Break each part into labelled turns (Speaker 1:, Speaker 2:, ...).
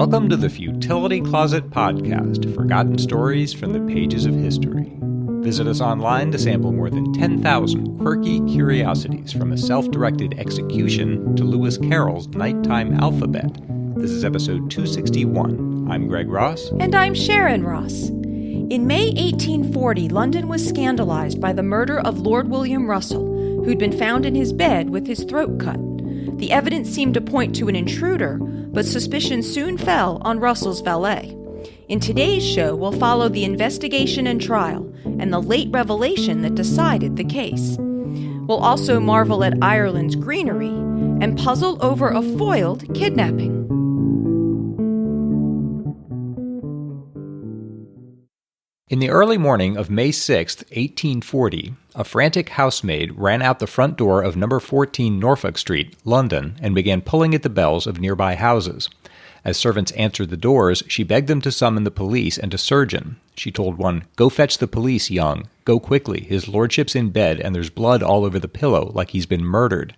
Speaker 1: Welcome to the Futility Closet podcast, forgotten stories from the pages of history. Visit us online to sample more than 10,000 quirky curiosities from a self-directed execution to Lewis Carroll's nighttime alphabet. This is episode 261. I'm Greg Ross.
Speaker 2: And I'm Sharon Ross. In May 1840, London was scandalized by the murder of Lord William Russell, who'd been found in his bed with his throat cut. The evidence seemed to point to an intruder, but suspicion soon fell on Russell's valet. In today's show, we'll follow the investigation and trial, and the late revelation that decided the case. We'll also marvel at Ireland's greenery and puzzle over a foiled kidnapping.
Speaker 1: In the early morning of May 6, 1840, a frantic housemaid ran out the front door of number 14 Norfolk Street, London, and began pulling at the bells of nearby houses. As servants answered the doors, she begged them to summon the police and a surgeon. She told one, "Go fetch the police, young. Go quickly. His lordship's in bed, and there's blood all over the pillow, like he's been murdered."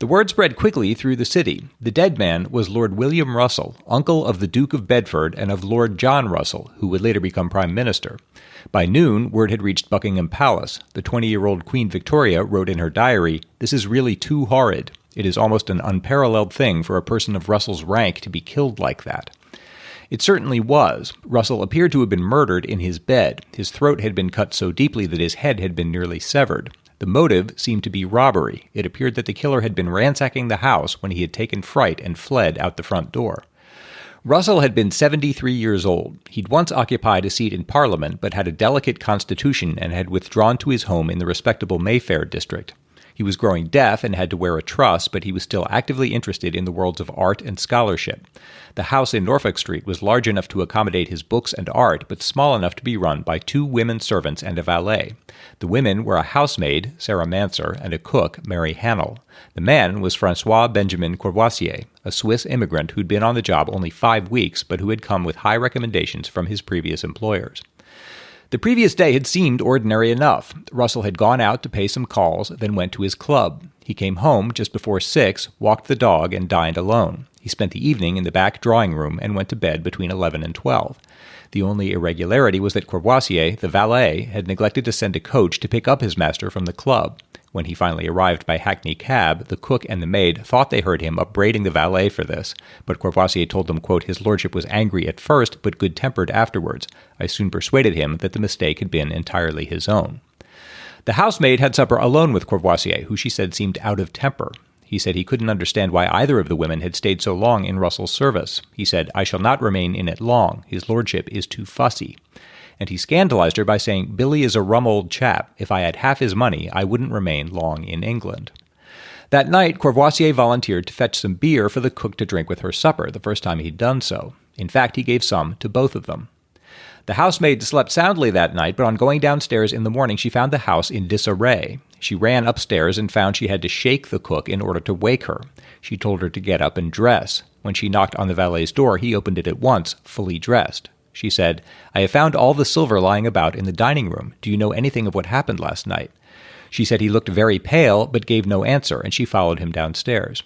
Speaker 1: The word spread quickly through the city. The dead man was Lord William Russell, uncle of the Duke of Bedford and of Lord John Russell, who would later become Prime Minister. By noon, word had reached Buckingham Palace. The 20-year-old Queen Victoria wrote in her diary, "This is really too horrid. It is almost an unparalleled thing for a person of Russell's rank to be killed like that." It certainly was. Russell appeared to have been murdered in his bed. His throat had been cut so deeply that his head had been nearly severed. The motive seemed to be robbery. It appeared that the killer had been ransacking the house when he had taken fright and fled out the front door. Russell had been 73 years old. He'd once occupied a seat in Parliament, but had a delicate constitution and had withdrawn to his home in the respectable Mayfair district. He was growing deaf and had to wear a truss, but he was still actively interested in the worlds of art and scholarship. The house in Norfolk Street was large enough to accommodate his books and art, but small enough to be run by 2 women servants and a valet. The women were a housemaid, Sarah Manser, and a cook, Mary Hannell. The man was Francois Benjamin Courvoisier, a Swiss immigrant who'd been on the job only 5 weeks, but who had come with high recommendations from his previous employers. The previous day had seemed ordinary enough. Russell had gone out to pay some calls, then went to his club. He came home just before 6, walked the dog, and dined alone. He spent the evening in the back drawing room and went to bed between 11 and 12. The only irregularity was that Courvoisier, the valet, had neglected to send a coach to pick up his master from the club. When he finally arrived by hackney cab, the cook and the maid thought they heard him upbraiding the valet for this, but Courvoisier told them, quote, "His lordship was angry at first, but good-tempered afterwards. I soon persuaded him that the mistake had been entirely his own." The housemaid had supper alone with Courvoisier, who she said seemed out of temper. He said he couldn't understand why either of the women had stayed so long in Russell's service. He said, "I shall not remain in it long. His lordship is too fussy." And he scandalized her by saying, "Billy is a rum old chap. If I had half his money, I wouldn't remain long in England." That night, Courvoisier volunteered to fetch some beer for the cook to drink with her supper, the first time he'd done so. In fact, he gave some to both of them. The housemaid slept soundly that night, but on going downstairs in the morning, she found the house in disarray. She ran upstairs and found she had to shake the cook in order to wake her. She told her to get up and dress. When she knocked on the valet's door, he opened it at once, fully dressed. She said, "I have found all the silver lying about in the dining room. Do you know anything of what happened last night?" She said he looked very pale, but gave no answer, and she followed him downstairs.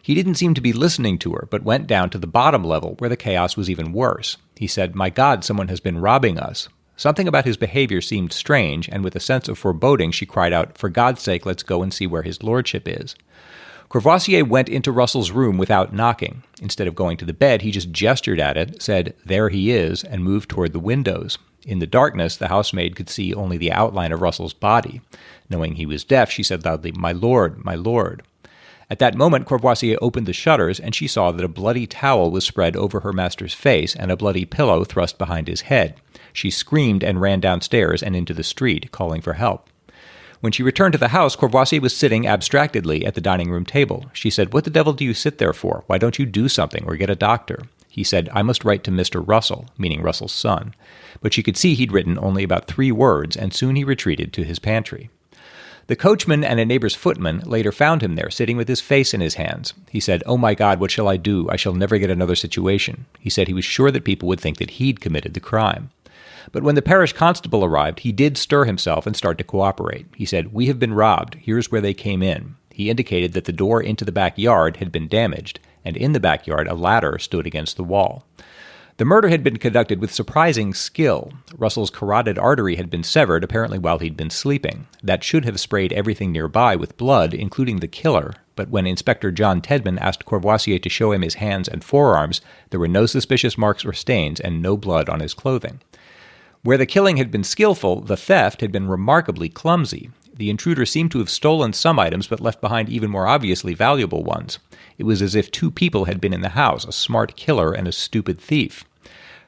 Speaker 1: He didn't seem to be listening to her, but went down to the bottom level, where the chaos was even worse. He said, "My God, someone has been robbing us." Something about his behavior seemed strange, and with a sense of foreboding, she cried out, "For God's sake, let's go and see where his lordship is." Courvoisier went into Russell's room without knocking. Instead of going to the bed, he just gestured at it, said, "There he is," and moved toward the windows. In the darkness, the housemaid could see only the outline of Russell's body. Knowing he was deaf, she said loudly, "My lord, my lord." At that moment, Courvoisier opened the shutters, and she saw that a bloody towel was spread over her master's face and a bloody pillow thrust behind his head. She screamed and ran downstairs and into the street, calling for help. When she returned to the house, Courvoisier was sitting abstractedly at the dining room table. She said, "What the devil do you sit there for? Why don't you do something or get a doctor?" He said, "I must write to Mr. Russell," meaning Russell's son. But she could see he'd written only about 3 words, and soon he retreated to his pantry. The coachman and a neighbor's footman later found him there, sitting with his face in his hands. He said, "Oh my God, what shall I do? I shall never get another situation." He said he was sure that people would think that he'd committed the crime. But when the parish constable arrived, he did stir himself and start to cooperate. He said, "We have been robbed. Here's where they came in." He indicated that the door into the backyard had been damaged, and in the backyard a ladder stood against the wall. The murder had been conducted with surprising skill. Russell's carotid artery had been severed, apparently while he'd been sleeping. That should have sprayed everything nearby with blood, including the killer, but when Inspector John Tedman asked Courvoisier to show him his hands and forearms, there were no suspicious marks or stains and no blood on his clothing. Where the killing had been skillful, the theft had been remarkably clumsy. The intruder seemed to have stolen some items but left behind even more obviously valuable ones. It was as if two people had been in the house, a smart killer and a stupid thief.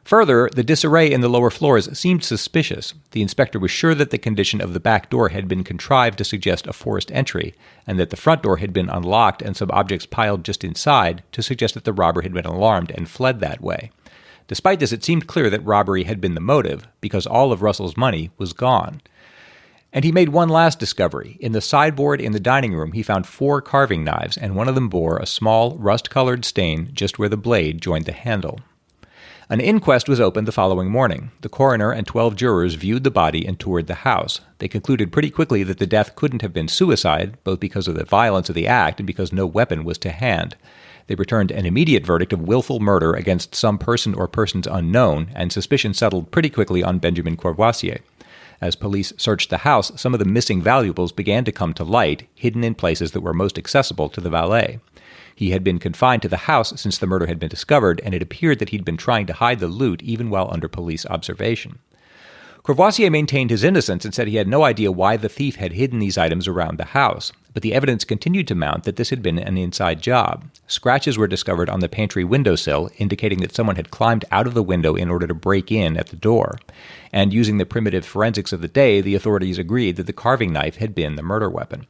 Speaker 1: Further, the disarray in the lower floors seemed suspicious. The inspector was sure that the condition of the back door had been contrived to suggest a forced entry, and that the front door had been unlocked and some objects piled just inside to suggest that the robber had been alarmed and fled that way. Despite this, it seemed clear that robbery had been the motive, because all of Russell's money was gone. And he made one last discovery. In the sideboard in the dining room, he found 4 carving knives, and one of them bore a small, rust-colored stain just where the blade joined the handle. An inquest was opened the following morning. The coroner and 12 jurors viewed the body and toured the house. They concluded pretty quickly that the death couldn't have been suicide, both because of the violence of the act and because no weapon was to hand. They returned an immediate verdict of willful murder against some person or persons unknown, and suspicion settled pretty quickly on Benjamin Courvoisier. As police searched the house, some of the missing valuables began to come to light, hidden in places that were most accessible to the valet. He had been confined to the house since the murder had been discovered, and it appeared that he'd been trying to hide the loot even while under police observation. Courvoisier maintained his innocence and said he had no idea why the thief had hidden these items around the house, but the evidence continued to mount that this had been an inside job. Scratches were discovered on the pantry windowsill, indicating that someone had climbed out of the window in order to break in at the door. And using the primitive forensics of the day, the authorities agreed that the carving knife had been the murder weapon.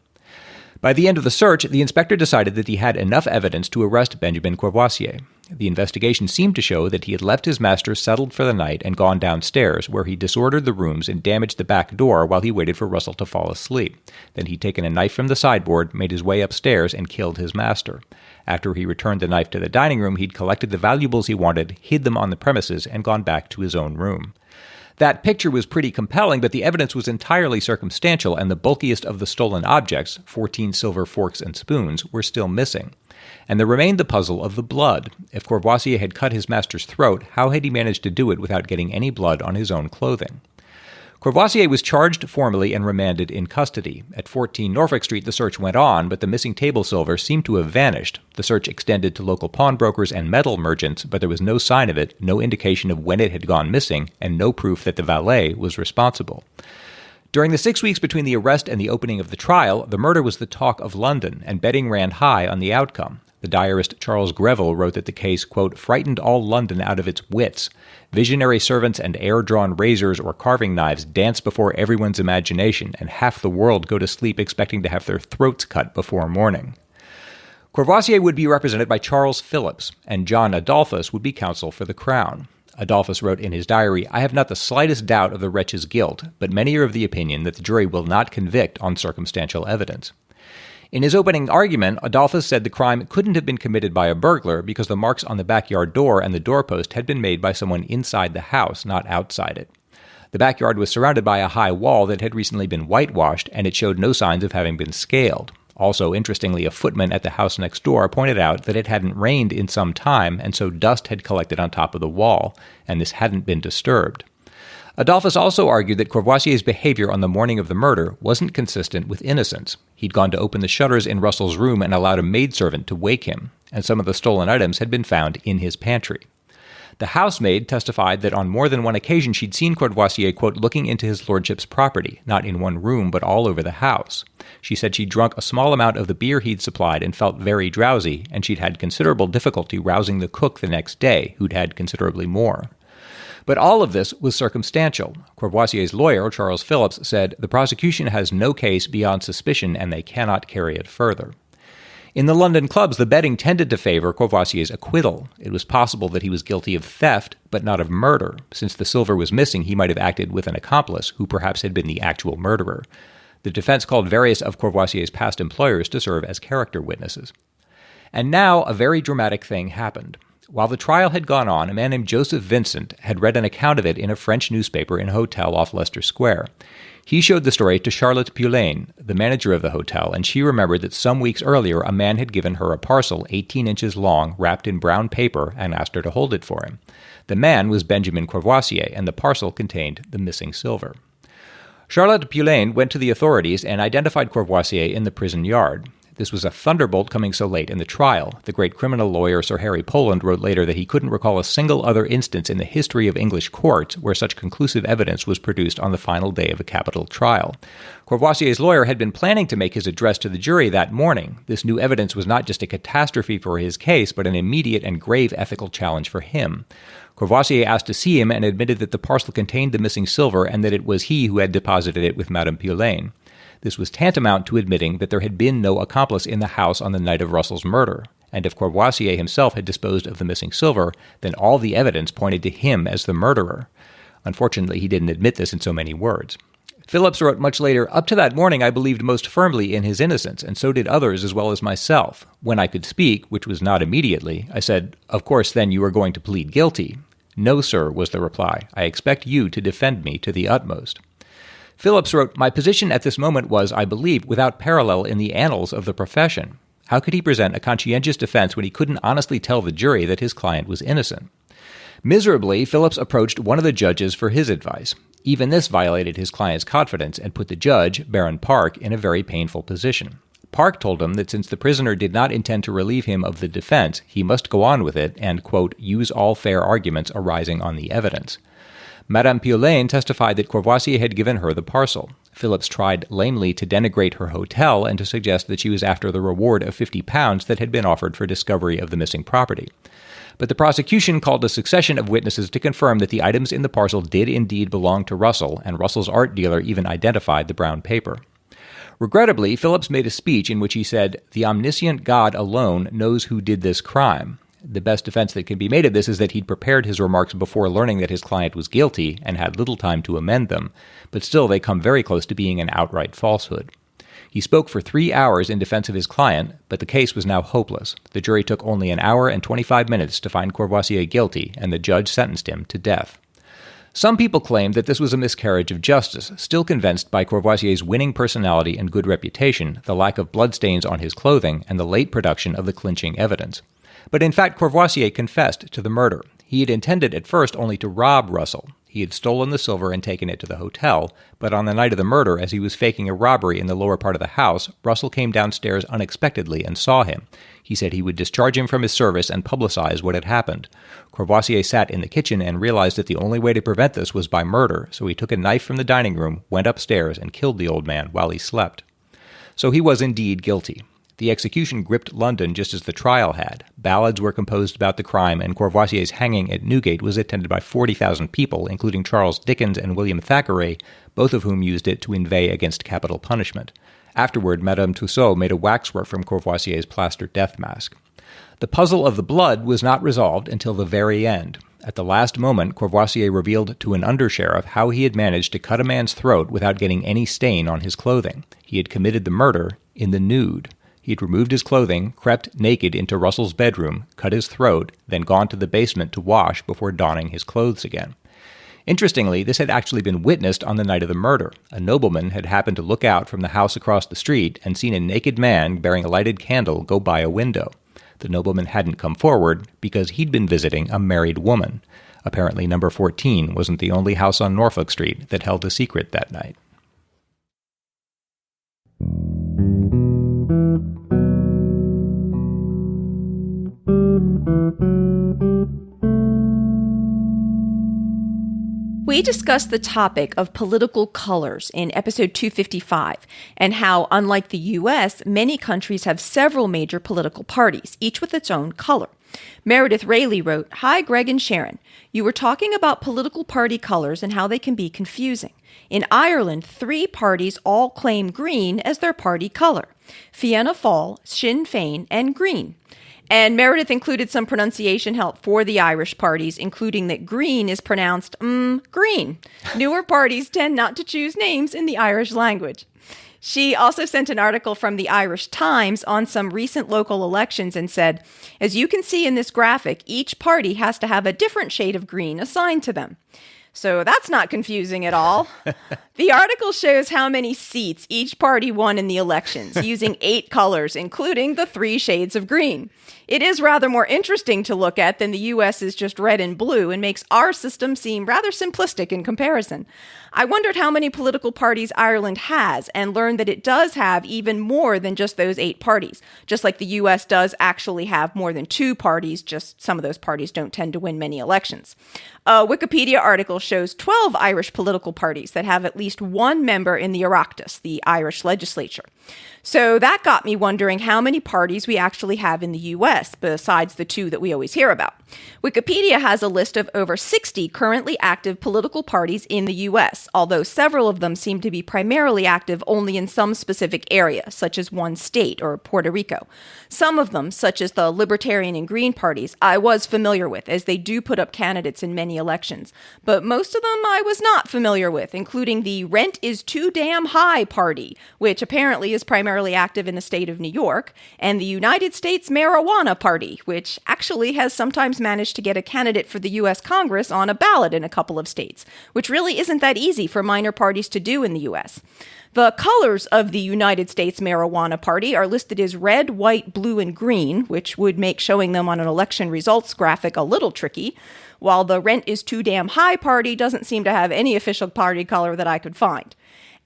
Speaker 1: By the end of the search, the inspector decided that he had enough evidence to arrest Benjamin Courvoisier. The investigation seemed to show that he had left his master settled for the night and gone downstairs, where he disordered the rooms and damaged the back door while he waited for Russell to fall asleep. Then he'd taken a knife from the sideboard, made his way upstairs, and killed his master. After he returned the knife to the dining room, he'd collected the valuables he wanted, hid them on the premises, and gone back to his own room. That picture was pretty compelling, but the evidence was entirely circumstantial, and the bulkiest of the stolen objects, 14 silver forks and spoons, were still missing. And there remained the puzzle of the blood. If Courvoisier had cut his master's throat, how had he managed to do it without getting any blood on his own clothing? Courvoisier was charged formally and remanded in custody. At 14 Norfolk Street, the search went on, but the missing table silver seemed to have vanished. The search extended to local pawnbrokers and metal merchants, but there was no sign of it, no indication of when it had gone missing, and no proof that the valet was responsible. During the 6 weeks between the arrest and the opening of the trial, the murder was the talk of London, and betting ran high on the outcome. The diarist Charles Greville wrote that the case, quote, frightened all London out of its wits. Visionary servants and air-drawn razors or carving knives dance before everyone's imagination, and half the world go to sleep expecting to have their throats cut before morning. Courvoisier would be represented by Charles Phillips, and John Adolphus would be counsel for the Crown. Adolphus wrote in his diary, I have not the slightest doubt of the wretch's guilt, but many are of the opinion that the jury will not convict on circumstantial evidence. In his opening argument, Adolphus said the crime couldn't have been committed by a burglar because the marks on the backyard door and the doorpost had been made by someone inside the house, not outside it. The backyard was surrounded by a high wall that had recently been whitewashed, and it showed no signs of having been scaled. Also, interestingly, a footman at the house next door pointed out that it hadn't rained in some time, and so dust had collected on top of the wall, and this hadn't been disturbed. Adolphus also argued that Courvoisier's behavior on the morning of the murder wasn't consistent with innocence. He'd gone to open the shutters in Russell's room and allowed a maidservant to wake him, and some of the stolen items had been found in his pantry. The housemaid testified that on more than one occasion she'd seen Courvoisier, quote, looking into his lordship's property, not in one room but all over the house. She said she'd drunk a small amount of the beer he'd supplied and felt very drowsy, and she'd had considerable difficulty rousing the cook the next day, who'd had considerably more. But all of this was circumstantial. Courvoisier's lawyer, Charles Phillips, said, the prosecution has no case beyond suspicion and they cannot carry it further. In the London clubs, the betting tended to favor Courvoisier's acquittal. It was possible that he was guilty of theft, but not of murder. Since the silver was missing, he might have acted with an accomplice who perhaps had been the actual murderer. The defense called various of Courvoisier's past employers to serve as character witnesses. And now a very dramatic thing happened. While the trial had gone on, a man named Joseph Vincent had read an account of it in a French newspaper in a hotel off Leicester Square. He showed the story to Charlotte Pulaine, the manager of the hotel, and she remembered that some weeks earlier a man had given her a parcel 18 inches long wrapped in brown paper and asked her to hold it for him. The man was Benjamin Courvoisier, and the parcel contained the missing silver. Charlotte Pulaine went to the authorities and identified Courvoisier in the prison yard. This was a thunderbolt coming so late in the trial. The great criminal lawyer Sir Harry Poland wrote later that he couldn't recall a single other instance in the history of English courts where such conclusive evidence was produced on the final day of a capital trial. Courvoisier's lawyer had been planning to make his address to the jury that morning. This new evidence was not just a catastrophe for his case, but an immediate and grave ethical challenge for him. Courvoisier asked to see him and admitted that the parcel contained the missing silver and that it was he who had deposited it with Madame Pulaine. This was tantamount to admitting that there had been no accomplice in the house on the night of Russell's murder, and if Courvoisier himself had disposed of the missing silver, then all the evidence pointed to him as the murderer. Unfortunately, he didn't admit this in so many words. Phillips wrote much later, "Up to that morning I believed most firmly in his innocence, and so did others as well as myself. When I could speak, which was not immediately, I said, 'Of course, then you are going to plead guilty.' 'No, sir,' was the reply. 'I expect you to defend me to the utmost.'" Phillips wrote, "My position at this moment was, I believe, without parallel in the annals of the profession. How could he present a conscientious defense when he couldn't honestly tell the jury that his client was innocent?" Miserably, Phillips approached one of the judges for his advice. Even this violated his client's confidence and put the judge, Baron Park, in a very painful position. Park told him that since the prisoner did not intend to relieve him of the defense, he must go on with it and, quote, use all fair arguments arising on the evidence. Madame Pulaine testified that Courvoisier had given her the parcel. Phillips tried lamely to denigrate her hotel and to suggest that she was after the reward of £50 that had been offered for discovery of the missing property. But the prosecution called a succession of witnesses to confirm that the items in the parcel did indeed belong to Russell, and Russell's art dealer even identified the brown paper. Regrettably, Phillips made a speech in which he said, "The omniscient God alone knows who did this crime." The best defense that can be made of this is that he'd prepared his remarks before learning that his client was guilty and had little time to amend them, but still they come very close to being an outright falsehood. He spoke for 3 hours in defense of his client, but the case was now hopeless. The jury took only an hour and 25 minutes to find Courvoisier guilty, and the judge sentenced him to death. Some people claimed that this was a miscarriage of justice, still convinced by Courvoisier's winning personality and good reputation, the lack of bloodstains on his clothing, and the late production of the clinching evidence. But in fact, Courvoisier confessed to the murder. He had intended at first only to rob Russell. He had stolen the silver and taken it to the hotel, but on the night of the murder, as he was faking a robbery in the lower part of the house, Russell came downstairs unexpectedly and saw him. He said he would discharge him from his service and publicize what had happened. Courvoisier sat in the kitchen and realized that the only way to prevent this was by murder, so he took a knife from the dining room, went upstairs, and killed the old man while he slept. So he was indeed guilty. The execution gripped London just as the trial had. Ballads were composed about the crime, and Courvoisier's hanging at Newgate was attended by 40,000 people, including Charles Dickens and William Thackeray, both of whom used it to inveigh against capital punishment. Afterward, Madame Tussaud made a waxwork from Courvoisier's plaster death mask. The puzzle of the blood was not resolved until the very end. At the last moment, Courvoisier revealed to an undersheriff how he had managed to cut a man's throat without getting any stain on his clothing. He had committed the murder in the nude. He had removed his clothing, crept naked into Russell's bedroom, cut his throat, then gone to the basement to wash before donning his clothes again. Interestingly, this had actually been witnessed on the night of the murder. A nobleman had happened to look out from the house across the street and seen a naked man bearing a lighted candle go by a window. The nobleman hadn't come forward because he'd been visiting a married woman. Apparently, number 14 wasn't the only house on Norfolk Street that held a secret that night.
Speaker 2: We discussed the topic of political colors in episode 255 and how, unlike the U.S., many countries have several major political parties, each with its own color. Meredith Rayleigh wrote, "Hi, Greg and Sharon. You were talking about political party colors and how they can be confusing. In Ireland, 3 parties all claim green as their party color: Fianna Fáil, Sinn Féin, and Green." And Meredith included some pronunciation help for the Irish parties, including that green is pronounced green. Newer parties tend not to choose names in the Irish language. She also sent an article from the Irish Times on some recent local elections and said, "As you can see in this graphic, each party has to have a different shade of green assigned to them." So that's not confusing at all. The article shows how many seats each party won in the elections, using 8 colors, including the 3 shades of green. It is rather more interesting to look at than the U.S. is just red and blue, and makes our system seem rather simplistic in comparison. I wondered how many political parties Ireland has, and learned that it does have even more than just those 8 parties. Just like the U.S. does actually have more than 2 parties, just some of those parties don't tend to win many elections. A Wikipedia article shows 12 Irish political parties that have at least 1 member in the Oireachtas, the Irish legislature. So that got me wondering how many parties we actually have in the U.S., besides the 2 that we always hear about. Wikipedia has a list of over 60 currently active political parties in the U.S., although several of them seem to be primarily active only in some specific area, such as one state or Puerto Rico. Some of them, such as the Libertarian and Green parties, I was familiar with, as they do put up candidates in many elections. But most of them I was not familiar with, including the Rent is Too Damn High party, which apparently is primarily active in the state of New York, and the United States Marijuana Party, which actually has sometimes managed to get a candidate for the U.S. Congress on a ballot in a couple of states, which really isn't that easy for minor parties to do in the U.S. The colors of the United States Marijuana Party are listed as red, white, blue, and green, which would make showing them on an election results graphic a little tricky, while the Rent is Too Damn High Party doesn't seem to have any official party color that I could find.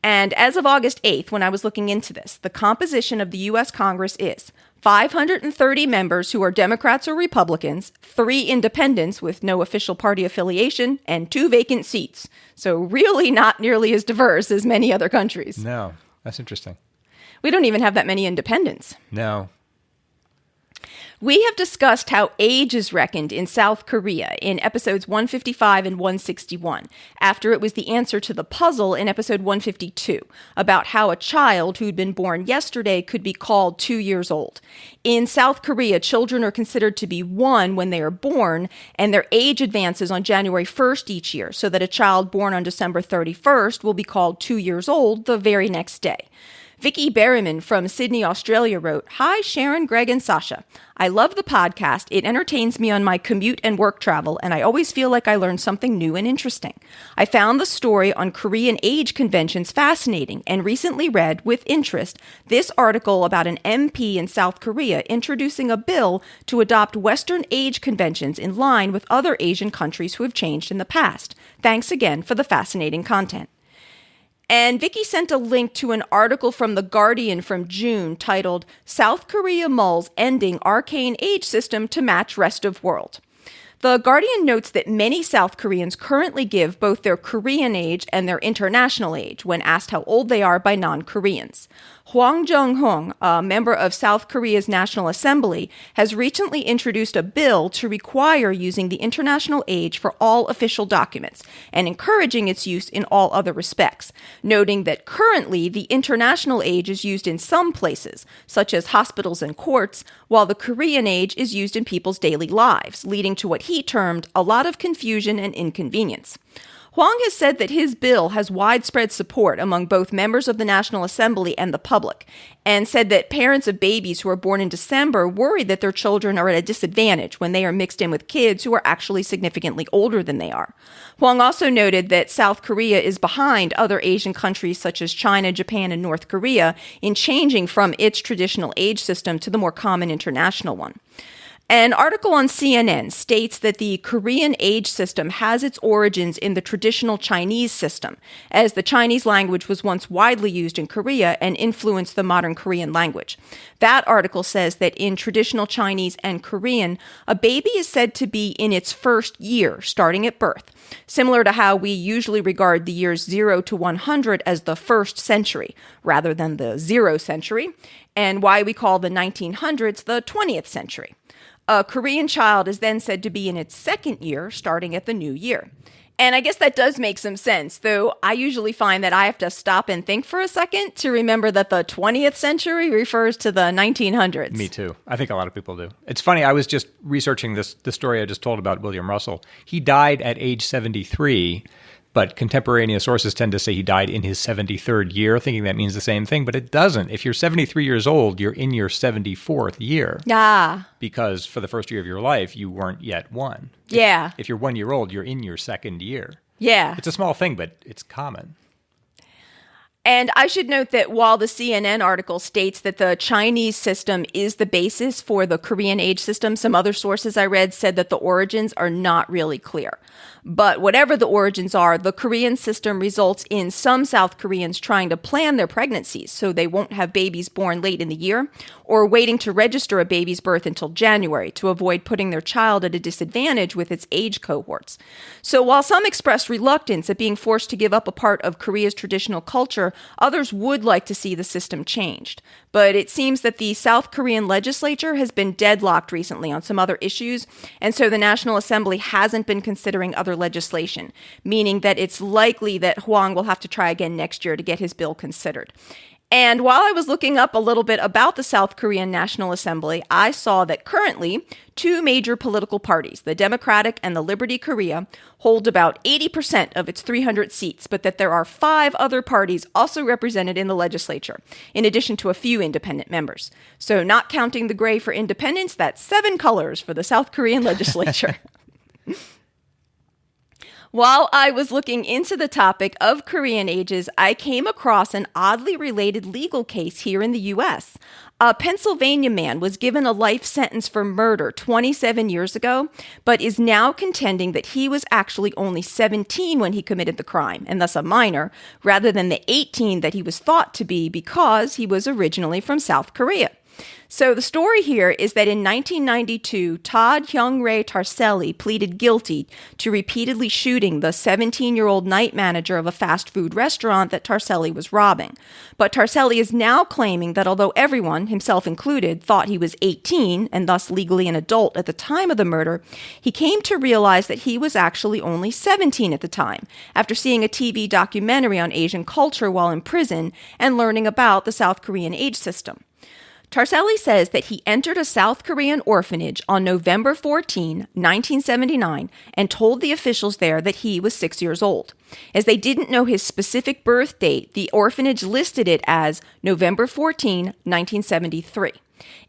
Speaker 2: And as of August 8th, when I was looking into this, the composition of the U.S. Congress is 530 members who are Democrats or Republicans, 3 independents with no official party affiliation, and 2 vacant seats. So really not nearly as diverse as many other countries.
Speaker 1: No, that's interesting.
Speaker 2: We don't even have that many independents.
Speaker 1: No.
Speaker 2: We have discussed how age is reckoned in South Korea in episodes 155 and 161, after it was the answer to the puzzle in episode 152, about how a child who'd been born yesterday could be called 2 years old. In South Korea, children are considered to be 1 when they are born, and their age advances on January 1st each year, so that a child born on December 31st will be called 2 years old the very next day. Vicky Berryman from Sydney, Australia wrote, "Hi, Sharon, Greg, and Sasha. I love the podcast. It entertains me on my commute and work travel, and I always feel like I learn something new and interesting. I found the story on Korean age conventions fascinating and recently read, with interest, this article about an MP in South Korea introducing a bill to adopt Western age conventions in line with other Asian countries who have changed in the past. Thanks again for the fascinating content." And Vicky sent a link to an article from The Guardian from June titled, "South Korea Mulls Ending Arcane Age System to Match Rest of World." The Guardian notes that many South Koreans currently give both their Korean age and their international age when asked how old they are by non-Koreans. Hwang Jung-hong, a member of South Korea's National Assembly, has recently introduced a bill to require using the international age for all official documents and encouraging its use in all other respects, noting that currently the international age is used in some places, such as hospitals and courts, while the Korean age is used in people's daily lives, leading to what he termed a lot of confusion and inconvenience. Hwang has said that his bill has widespread support among both members of the National Assembly and the public, and said that parents of babies who are born in December worry that their children are at a disadvantage when they are mixed in with kids who are actually significantly older than they are. Hwang also noted that South Korea is behind other Asian countries such as China, Japan, and North Korea in changing from its traditional age system to the more common international one. An article on CNN states that the Korean age system has its origins in the traditional Chinese system, as the Chinese language was once widely used in Korea and influenced the modern Korean language. That article says that in traditional Chinese and Korean, a baby is said to be in its first year, starting at birth, similar to how we usually regard the years 0 to 100 as the first century, rather than the 0 century, and why we call the 1900s the 20th century. A Korean child is then said to be in its second year, starting at the new year. And I guess that does make some sense, though I usually find that I have to stop and think for a second to remember that the 20th century refers to the 1900s.
Speaker 1: Me too. I think a lot of people do. It's funny, I was just researching the story I just told about William Russell. He died at age 73, but contemporaneous sources tend to say he died in his 73rd year, thinking that means the same thing, but it doesn't. If you're 73 years old, you're in your 74th year.
Speaker 2: Ah.
Speaker 1: Because for the first year of your life, you weren't yet 1.
Speaker 2: Yeah.
Speaker 1: If you're 1 year old, you're in your second year.
Speaker 2: Yeah.
Speaker 1: It's a small thing, but it's common.
Speaker 2: And I should note that while the CNN article states that the Chinese system is the basis for the Korean age system, some other sources I read said that the origins are not really clear. But whatever the origins are, the Korean system results in some South Koreans trying to plan their pregnancies so they won't have babies born late in the year, or waiting to register a baby's birth until January to avoid putting their child at a disadvantage with its age cohorts. So while some expressed reluctance at being forced to give up a part of Korea's traditional culture, others would like to see the system changed. But it seems that the South Korean legislature has been deadlocked recently on some other issues, and so the National Assembly hasn't been considering other legislation, meaning that it's likely that Hwang will have to try again next year to get his bill considered. And while I was looking up a little bit about the South Korean National Assembly, I saw that currently 2 major political parties, the Democratic and the Liberty Korea, hold about 80% of its 300 seats, but that there are 5 other parties also represented in the legislature, in addition to a few independent members. So not counting the gray for independence, that's 7 colors for the South Korean legislature. While I was looking into the topic of Korean ages, I came across an oddly related legal case here in the U.S. A Pennsylvania man was given a life sentence for murder 27 years ago, but is now contending that he was actually only 17 when he committed the crime, and thus a minor, rather than the 18 that he was thought to be because he was originally from South Korea. So the story here is that in 1992, Todd Hyung-rae Tarselli pleaded guilty to repeatedly shooting the 17-year-old night manager of a fast food restaurant that Tarselli was robbing. But Tarselli is now claiming that although everyone, himself included, thought he was 18 and thus legally an adult at the time of the murder, he came to realize that he was actually only 17 at the time, after seeing a TV documentary on Asian culture while in prison and learning about the South Korean age system. Tarselli says that he entered a South Korean orphanage on November 14, 1979, and told the officials there that he was 6 years old. As they didn't know his specific birth date, the orphanage listed it as November 14, 1973.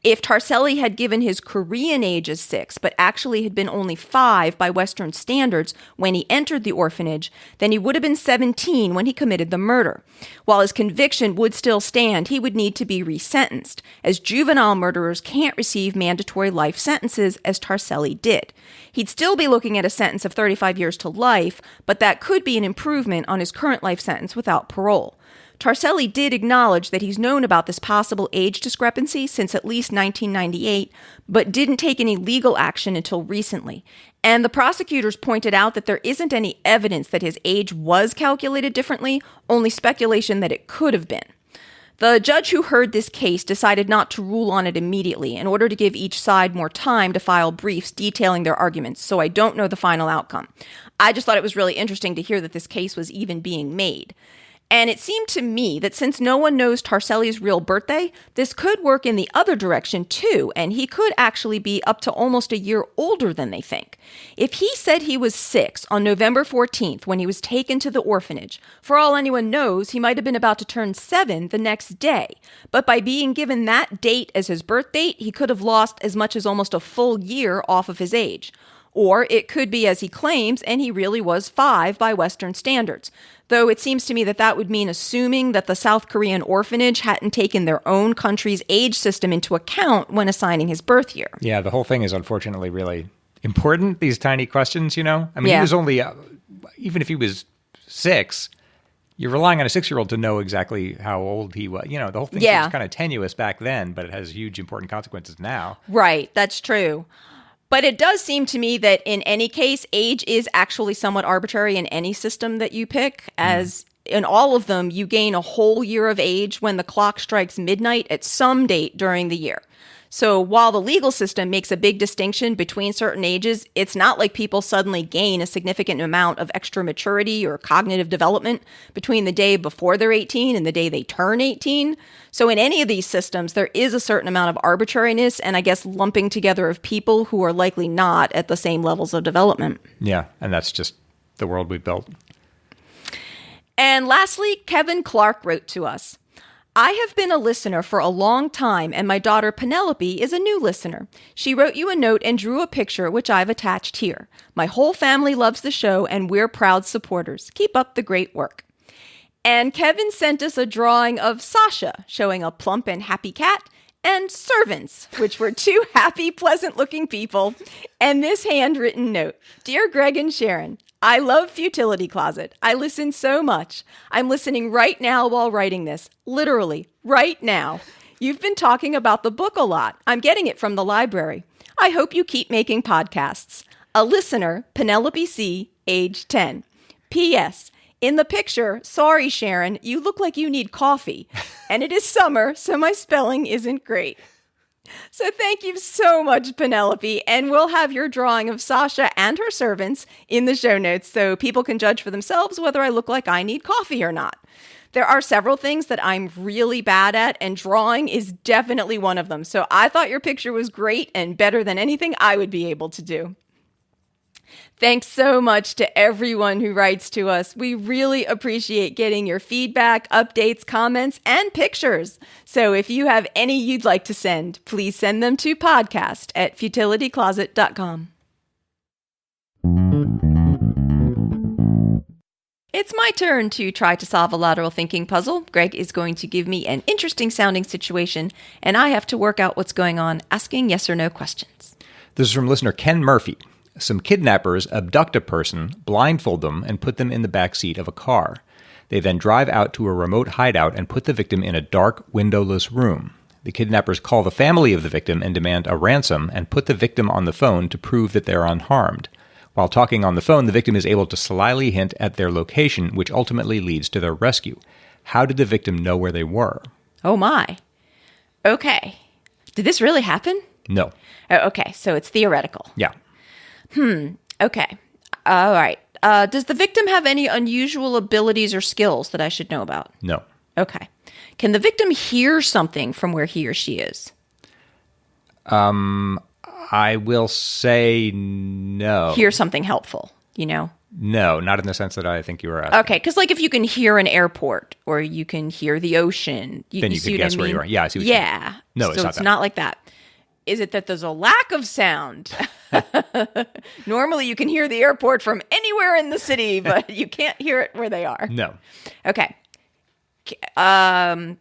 Speaker 2: If Tarselli had given his Korean age as 6, but actually had been only 5 by Western standards when he entered the orphanage, then he would have been 17 when he committed the murder. While his conviction would still stand, he would need to be resentenced, as juvenile murderers can't receive mandatory life sentences as Tarselli did. He'd still be looking at a sentence of 35 years to life, but that could be an improvement on his current life sentence without parole. Tarselli did acknowledge that he's known about this possible age discrepancy since at least 1998, but didn't take any legal action until recently. And the prosecutors pointed out that there isn't any evidence that his age was calculated differently, only speculation that it could have been. The judge who heard this case decided not to rule on it immediately in order to give each side more time to file briefs detailing their arguments, so I don't know the final outcome. I just thought it was really interesting to hear that this case was even being made. And it seemed to me that since no one knows Tarselli's real birthday, this could work in the other direction too, and he could actually be up to almost a year older than they think. If he said he was 6 on November 14th when he was taken to the orphanage, for all anyone knows, he might have been about to turn 7 the next day. But by being given that date as his birth date, he could have lost as much as almost a full year off of his age. Or it could be as he claims, and he really was 5 by Western standards. Though it seems to me that that would mean assuming that the South Korean orphanage hadn't taken their own country's age system into account when assigning his birth year.
Speaker 1: Yeah, the whole thing is unfortunately really important, these tiny questions, you know? I mean, He was only, even if he was 6, you're relying on a 6-year-old to know exactly how old he was. You know, the whole thing seems kind of tenuous back then, but it has huge important consequences now.
Speaker 2: Right, that's true. But it does seem to me that in any case, age is actually somewhat arbitrary in any system that you pick, as in all of them, you gain a whole year of age when the clock strikes midnight at some date during the year. So while the legal system makes a big distinction between certain ages, it's not like people suddenly gain a significant amount of extra maturity or cognitive development between the day before they're 18 and the day they turn 18. So in any of these systems, there is a certain amount of arbitrariness and I guess lumping together of people who are likely not at the same levels of development.
Speaker 1: Yeah, and that's just the world we've built.
Speaker 2: And lastly, Kevin Clark wrote to us. I have been a listener for a long time, and my daughter Penelope is a new listener. She wrote you a note and drew a picture, which I've attached here. My whole family loves the show, and we're proud supporters. Keep up the great work. And Kevin sent us a drawing of Sasha, showing a plump and happy cat, and servants, which were two happy, pleasant-looking people, and this handwritten note. Dear Greg and Sharon, I love Futility Closet. I listen so much. I'm listening right now while writing this. Literally, right now. You've been talking about the book a lot. I'm getting it from the library. I hope you keep making podcasts. A listener, Penelope C., age 10. P.S. In the picture, sorry, Sharon, you look like you need coffee. And it is summer, so my spelling isn't great. So thank you so much, Penelope, and we'll have your drawing of Sasha and her servants in the show notes so people can judge for themselves whether I look like I need coffee or not. There are several things that I'm really bad at, and drawing is definitely one of them. So I thought your picture was great and better than anything I would be able to do. Thanks so much to everyone who writes to us. We really appreciate getting your feedback, updates, comments, and pictures. So if you have any you'd like to send, please send them to podcast@futilitycloset.com. It's my turn to try to solve a lateral thinking puzzle. Greg is going to give me an interesting sounding situation, and I have to work out what's going on, asking yes or no questions.
Speaker 1: This is from listener Ken Murphy. Some kidnappers abduct a person, blindfold them, and put them in the back seat of a car. They then drive out to a remote hideout and put the victim in a dark, windowless room. The kidnappers call the family of the victim and demand a ransom and put the victim on the phone to prove that they're unharmed. While talking on the phone, the victim is able to slyly hint at their location, which ultimately leads to their rescue. How did the victim know where they were?
Speaker 2: Oh my. Okay. Did this really happen?
Speaker 1: No.
Speaker 2: Oh, okay, so it's theoretical.
Speaker 1: Yeah.
Speaker 2: Okay. All right. Does the victim have any unusual abilities or skills that I should know about?
Speaker 1: No.
Speaker 2: Okay. Can the victim hear something from where he or she is?
Speaker 1: I will say no.
Speaker 2: Hear something helpful, you know?
Speaker 1: No, not in the sense that I think you were asking.
Speaker 2: Okay, because like if you can hear an airport or you can hear the ocean,
Speaker 1: then you could guess where you are. Yeah, I see what
Speaker 2: you
Speaker 1: mean.
Speaker 2: Yeah.
Speaker 1: No,
Speaker 2: so it's not like that. Is it that there's a lack of sound? Normally you can hear the airport from anywhere in the city, but you can't hear it where they are.
Speaker 1: No.
Speaker 2: Okay.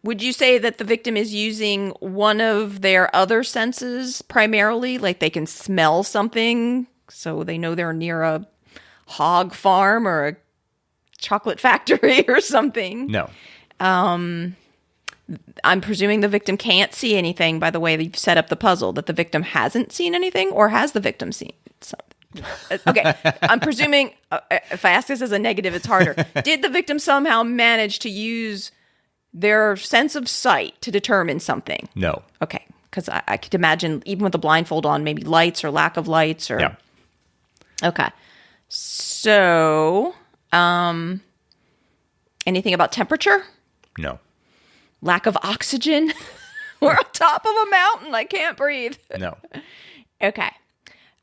Speaker 2: Would you say that the victim is using one of their other senses primarily? Like they can smell something, so they know they're near a hog farm or a chocolate factory or something?
Speaker 1: No.
Speaker 2: I'm presuming the victim can't see anything by the way you've set up the puzzle, that the victim hasn't seen anything, or has the victim seen something? Okay, I'm presuming, if I ask this as a negative, it's harder. Did the victim somehow manage to use their sense of sight to determine something?
Speaker 1: No.
Speaker 2: Okay, because I could imagine, even with the blindfold on, maybe lights or lack of lights. Or
Speaker 1: Yeah.
Speaker 2: Okay. So, anything about temperature?
Speaker 1: No.
Speaker 2: Lack of oxygen? We're on top of a mountain. I can't breathe.
Speaker 1: No.
Speaker 2: Okay.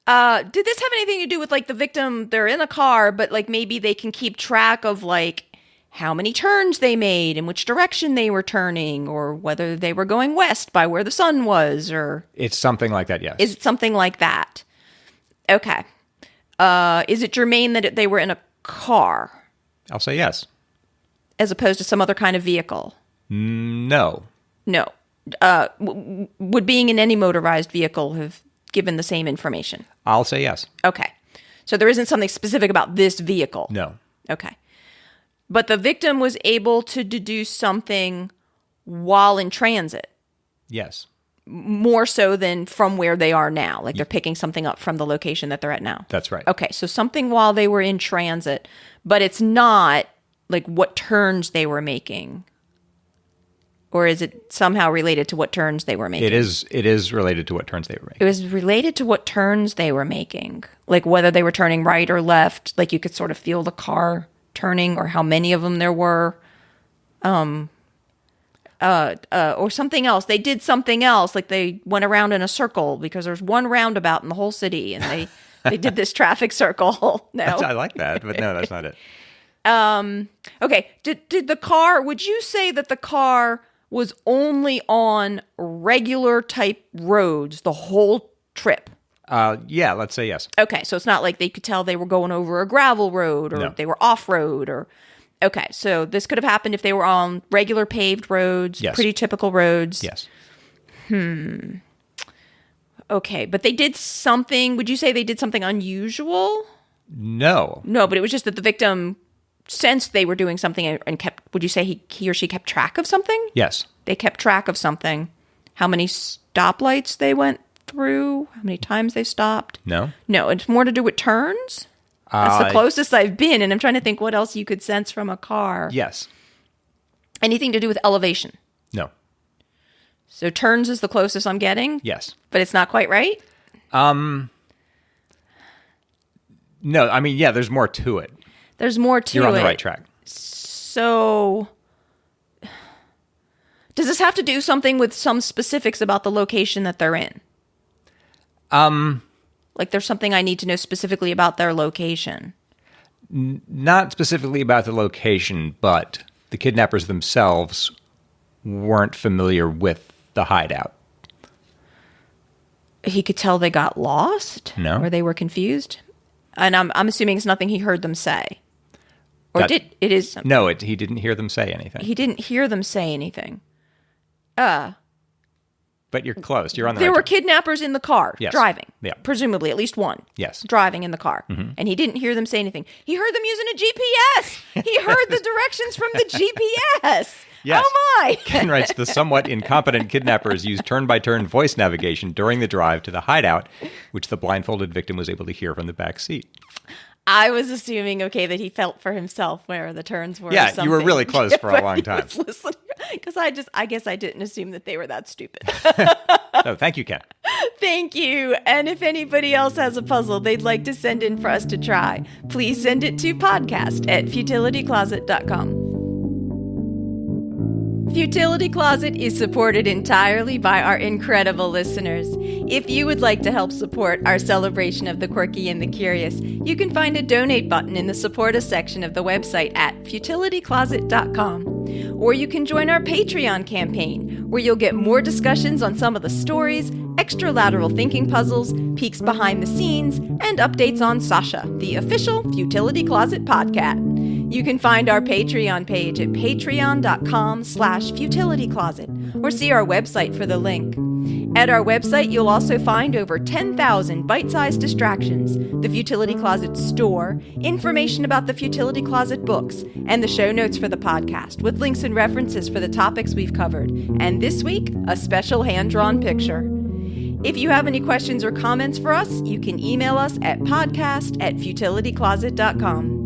Speaker 2: Did this have anything to do with like the victim? They're in a car, but like maybe they can keep track of like how many turns they made and which direction they were turning, or whether they were going west by where the sun was, or
Speaker 1: It's something like that, yes.
Speaker 2: is it something like that? Okay. Is it germane that they were in a car
Speaker 1: I'll say yes.
Speaker 2: as opposed to some other kind of vehicle?
Speaker 1: No.
Speaker 2: No. Would being in any motorized vehicle have given the same information?
Speaker 1: I'll say yes.
Speaker 2: Okay. So there isn't something specific about this vehicle?
Speaker 1: No.
Speaker 2: Okay. But the victim was able to deduce something while in transit,
Speaker 1: Yes.
Speaker 2: more so than from where they are now. Like they're picking something up from the location that they're at now.
Speaker 1: That's right.
Speaker 2: Okay. So something while they were in transit, but it's not like what turns they were making. Or is it somehow related to what turns they were making?
Speaker 1: It is related to what turns they were making.
Speaker 2: It was related to what turns they were making. Like whether they were turning right or left. Like you could sort of feel the car turning, or how many of them there were. Or something else. They did something else. Like they went around in a circle because there's one roundabout in the whole city, and they did this traffic circle. No.
Speaker 1: I like that, but no, that's not it.
Speaker 2: Okay. Did the car, would you say that the car was only on regular type roads the whole trip?
Speaker 1: Yeah, let's say yes.
Speaker 2: Okay, so it's not like they could tell they were going over a gravel road or they were off-road or... Okay, so this could have happened if they were on regular paved roads, pretty typical roads.
Speaker 1: Yes.
Speaker 2: Okay, but they did something... Would you say they did something unusual?
Speaker 1: No.
Speaker 2: No, but it was just that the victim sensed they were doing something and kept... Would you say he or she kept track of something?
Speaker 1: Yes.
Speaker 2: They kept track of something. How many stoplights they went through? How many times they stopped?
Speaker 1: No.
Speaker 2: No, it's more to do with turns? That's the closest I've been, and I'm trying to think what else you could sense from a car.
Speaker 1: Yes.
Speaker 2: Anything to do with elevation?
Speaker 1: No.
Speaker 2: So turns is the closest I'm getting?
Speaker 1: Yes.
Speaker 2: But it's not quite right?
Speaker 1: No, I mean, yeah, there's more to it.
Speaker 2: There's more to it.
Speaker 1: You're on the right track.
Speaker 2: So, does this have to do something with some specifics about the location that they're in? Like there's something I need to know specifically about their location?
Speaker 1: Not specifically about the location, but the kidnappers themselves weren't familiar with the hideout.
Speaker 2: He could tell they got lost?
Speaker 1: No.
Speaker 2: Or they were confused? And I'm assuming it's nothing he heard them say. Or it is something.
Speaker 1: No, he didn't hear them say anything.
Speaker 2: He didn't hear them say anything.
Speaker 1: But you're close. You're on the
Speaker 2: There
Speaker 1: right
Speaker 2: were
Speaker 1: track.
Speaker 2: kidnappers in the car, driving.
Speaker 1: Yeah.
Speaker 2: Presumably, at least one.
Speaker 1: Yes.
Speaker 2: Driving in the car.
Speaker 1: Mm-hmm.
Speaker 2: And he didn't hear them say anything. He heard them using a GPS. He heard the directions from the GPS.
Speaker 1: Yes.
Speaker 2: Oh, my.
Speaker 1: Ken writes, the somewhat incompetent kidnappers used turn-by-turn voice navigation during the drive to the hideout, which the blindfolded victim was able to hear from the back seat.
Speaker 2: I was assuming, that he felt for himself where the turns were.
Speaker 1: Yeah, you were really close for a long time.
Speaker 2: Because I guess I didn't assume that they were that stupid.
Speaker 1: Oh, thank you, Ken.
Speaker 2: Thank you. And if anybody else has a puzzle they'd like to send in for us to try, please send it to podcast@futilitycloset.com. Futility Closet is supported entirely by our incredible listeners. If you would like to help support our celebration of the quirky and the curious, you can find a donate button in the support us section of the website at futilitycloset.com. Or you can join our Patreon campaign, where you'll get more discussions on some of the stories, extra lateral thinking puzzles, peeks behind the scenes, and updates on Sasha, the official Futility Closet podcat. You can find our Patreon page at patreon.com/futilitycloset or see our website for the link. At our website, you'll also find over 10,000 bite-sized distractions, the Futility Closet store, information about the Futility Closet books, and the show notes for the podcast with links and references for the topics we've covered. And this week, a special hand-drawn picture. If you have any questions or comments for us, you can email us at podcast@futilitycloset.com.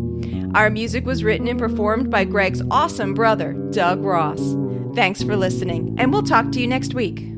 Speaker 2: Our music was written and performed by Greg's awesome brother, Doug Ross. Thanks for listening, and we'll talk to you next week.